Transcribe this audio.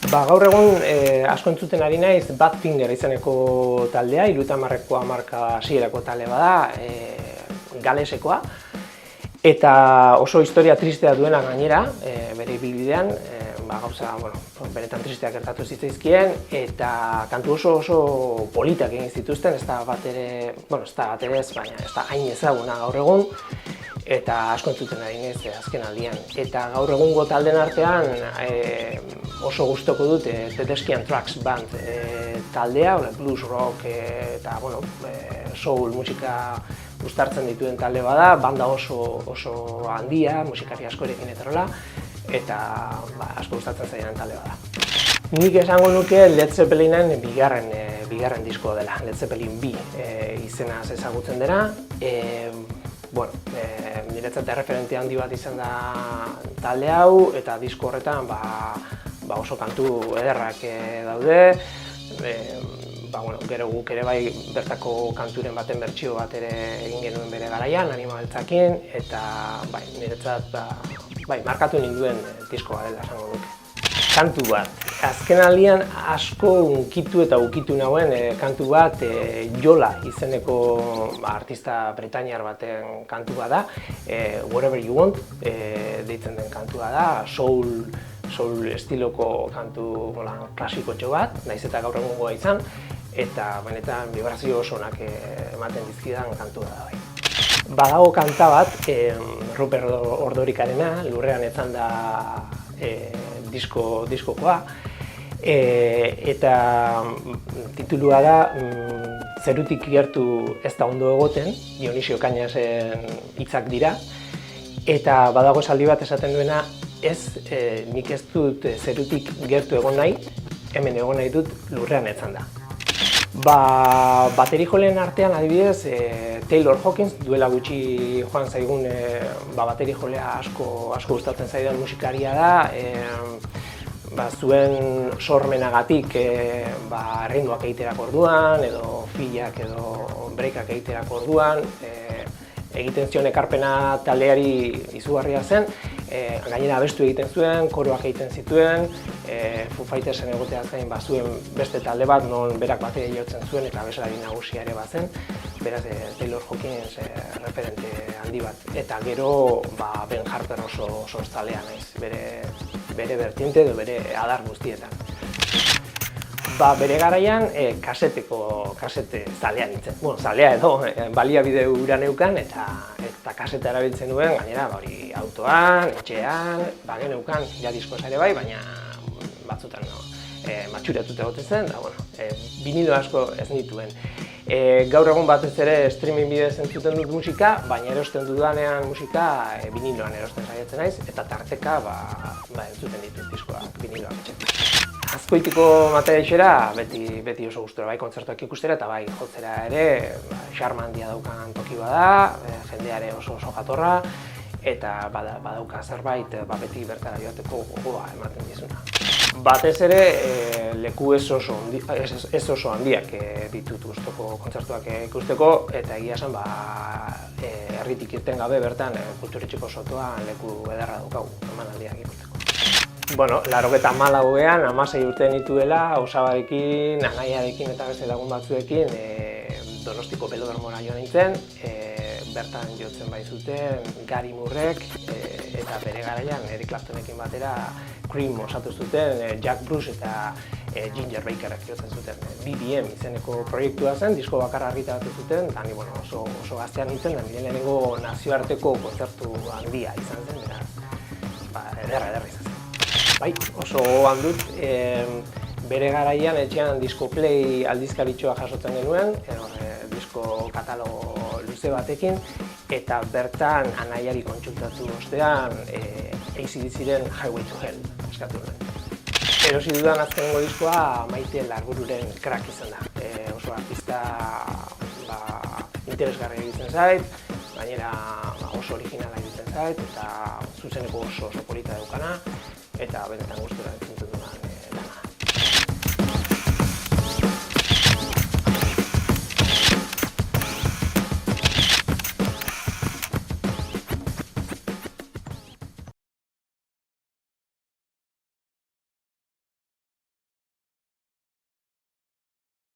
Gaur egun asko entzuten ari naiz Badfinger izeneko taldea, 70ko hamarkada hasierako talde bada, galesekoa. Eta oso historia tristea duena gainera, bere ibilbidean, gauza, benetan tristeak gertatu zitzaizkien, eta kantu oso politak egin zituzten, ez da bat ere, ez, baina ez da hain ezaguna gaur egun, eta asko entzuten ari naiz azken aldian. Eta gaur egungo taldeen artean oso gustoko dut Tedeschian Trucks Band taldea, blues rock eta soul musika uztartzen dituen talde bada, banda oso handia, musikari askorekin eterola, eta asko gustatzen zaidan talde bada. Nik esango nuke Led Zeppelinen bigarren diskoa dela, Led Zeppelin 2 izenaz ezagutzen dena. Niretzat erreferente handi bat izan da talde hau, eta disko horretan oso kantu ederrak daude. Gero guk ere bai bertako kanturen baten bertsio bat ere egin genuen bere garaian, Anima Beltzakin, eta niretzat markatu ninduen diskoa dela esango nuke. Kantu bat, azken aldian asko unkitu eta ukitu nauen kantu bat Yola izeneko artista britainiar baten kantua da, Whatever You Want deitzen den kantua da, soul estiloko kantu klasikotxo bat, nahiz eta gaur egungoa izan, eta benetan vibrazio osonak ematen dizkidan kantua da bai. Badago kanta bat, Rupert Ordorikarena, Lurrean etzan da diskokoa, eta titulua da Zerutik gertu ez da ondo egoten, Dionisio Cañasen hitzak dira, eta badago esaldi bat esaten duena, nik ez dut zerutik gertu egon nahi, hemen egon nahi dut Lurrean etzan da. Baterijoleen artean adibidez, Taylor Hawkins duela gutxi joan zaigun baterijolea asko gustatzen zaidan musikaria da, zuen sormenagatik errinduak egiterako orduan, edo fillak edo breakak egiterako orduan, egiten zion ekarpena taldeari izugarria zen, gainera abestu egiten zuen, koroak egiten zituen, Foo Fightersen egotea zain zuen beste talde bat, non berak bateria jotzen zuen eta abeslari nagusia ere bazen, beraz Taylor Hawkins referente handi bat. Eta gero Ben Harper oso zalea naiz, bere vertiente edo bere adar guztietan. Bere garaian kasete zalea nintzen. Zalea edo baliabide hura neukan eta kaseta erabiltzen duen, gainera autoan, etxean, geneukan diskoz ere bai, baina batzutan matxuratuta egoten zen, vinilo asko ez nituen. Gaur egun batez ere streaming bidez entzuten dut musika, baina erosten dudanean musika viniloan erosten saiatzen naiz, eta tarteka entzuten ditut diskoak viniloak etxetik. Azkoitiko materialxera beti oso gustura, bai kontzertuak ikustera eta bai jotzera ere, xarma handia daukan toki bada, jendeare oso jatorra, eta badauka zerbait beti bertara joateko gogoa ematen dizuna. Batez ere leku ez oso handiak ditut gustoko kontzertuak ikusteko, eta egia esan herritik irten gabe bertan kulturetxeko sotoan leku ederra daukagu emanaldiak ikusteko. 84ean, 16 urte nituela, osabarekin, anaiarekin eta beste lagun batzuekin Donostiko Belodromora joan nintzen, bertan jotzen baizuten Gary Moorek eta bere garaian Eric Claptonekin batera Cream osatu zuten, Jack Bruce eta Ginger Bakerek jotzen zuten. BBM izeneko proiektua zen, disko bakarra argitaratu zuten, eta ni oso gaztean nintzen, da nire lehenengo nazioarteko kontzertu handia izan zen, beraz, ederra izan zen. Bai, oso gogoan dut, bere garaian etxean Disco Play aldizkaritxoa jasotzen genuen, disko katalogo luze batekin, eta bertan anaiari kontsultatu ostean AC/DCren Highway to Hell eskatu nuen. Erosi dudan azkenengo diskoa Maite Larbururen Crack izan da. Oso artista interesgarria egiten zait, gainera oso originala egiten zait, eta zuzeneko oso polita daukana, eta benetan gustura entzun